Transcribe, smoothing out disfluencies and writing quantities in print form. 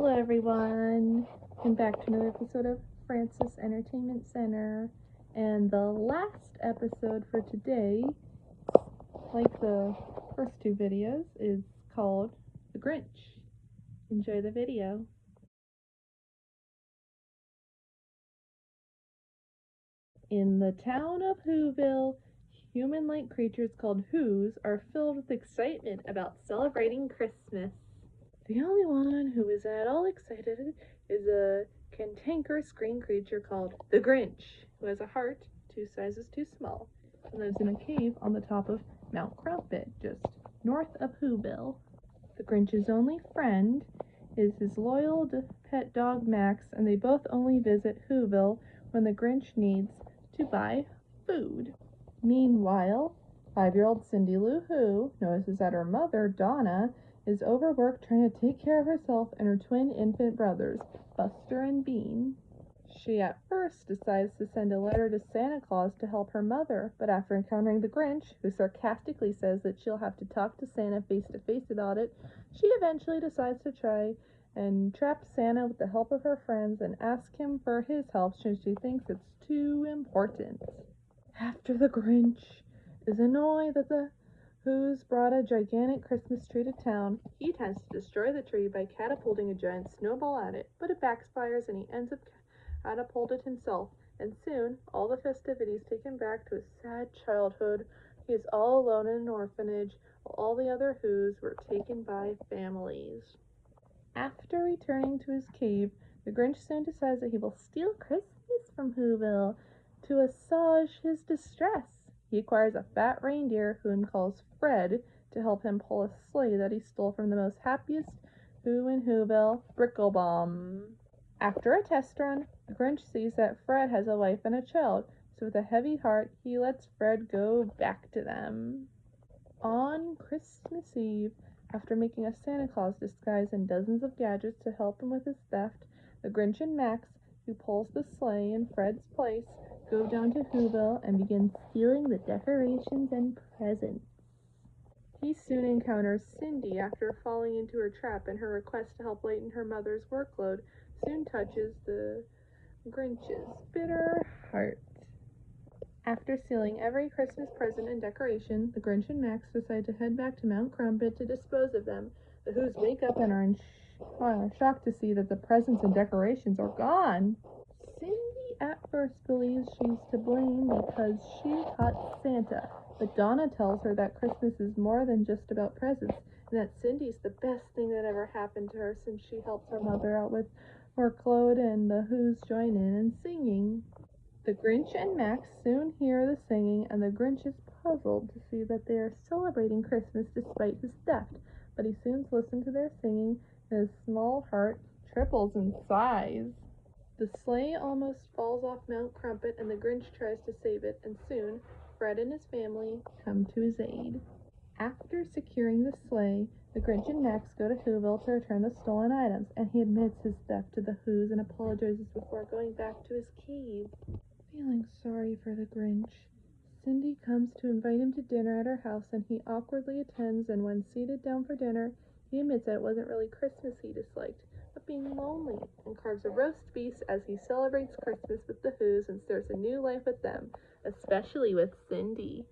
Hello everyone, and back to another episode of Francis Entertainment Center. And the last episode for today, like the first two videos, is called The Grinch. Enjoy the video. In the town of Whoville, human-like creatures called Whos are filled with excitement about celebrating Christmas. The only one who is at all excited is a cantankerous green creature called the Grinch, who has a heart 2 sizes too small and lives in a cave on the top of Mount Crumpet, just north of Whoville. The Grinch's only friend is his loyal pet dog Max, and they both only visit Whoville when the Grinch needs to buy food. Meanwhile, 5-year-old Cindy Lou Who notices that her mother, Donna, is overworked trying to take care of herself and her twin infant brothers, Buster and Bean. She at first decides to send a letter to Santa Claus to help her mother, but after encountering the Grinch, who sarcastically says that she'll have to talk to Santa face to face about it, she eventually decides to try and trap Santa with the help of her friends and ask him for his help since she thinks it's too important. After the Grinch is annoyed that the Who's brought a gigantic Christmas tree to town, he attempts to destroy the tree by catapulting a giant snowball at it, but it backfires and he ends up catapulted himself, and soon all the festivities take him back to his sad childhood. He is all alone in an orphanage, while all the other Whos were taken by families. After returning to his cave, the Grinch soon decides that he will steal Christmas from Whoville to assuage his distress. He acquires a fat reindeer whom he calls Fred to help him pull a sleigh that he stole from the most happiest Who in Whoville, Bricklebaum. After a test run, the Grinch sees that Fred has a wife and a child, so with a heavy heart, he lets Fred go back to them. On Christmas Eve, after making a Santa Claus disguise and dozens of gadgets to help him with his theft, the Grinch and Max, who pulls the sleigh in Fred's place, go down to Whoville and begin stealing the decorations and presents. He soon encounters Cindy after falling into her trap, and her request to help lighten her mother's workload soon touches the Grinch's bitter heart. After stealing every Christmas present and decoration, the Grinch and Max decide to head back to Mount Crumpet to dispose of them. The Whos wake up and are shocked to see that the presents and decorations are gone. Cindy at first believes she's to blame because she caught Santa, but Donna tells her that Christmas is more than just about presents, and that Cindy's the best thing that ever happened to her since she helped her mother out with workload, and the Whos join in and singing. The Grinch and Max soon hear the singing, and the Grinch is puzzled to see that they are celebrating Christmas despite his theft, but he soon listens to their singing, and his small heart triples in size. The sleigh almost falls off Mount Crumpet, and the Grinch tries to save it, and soon Fred and his family come to his aid. After securing the sleigh, the Grinch and Max go to Whoville to return the stolen items, and he admits his theft to the Whos and apologizes before going back to his cave. Feeling sorry for the Grinch, Cindy comes to invite him to dinner at her house, and he awkwardly attends, and when seated down for dinner, he admits that it wasn't really Christmas he disliked, but being lonely, and carves a roast beef as he celebrates Christmas with the Whos and starts a new life with them, especially with Cindy.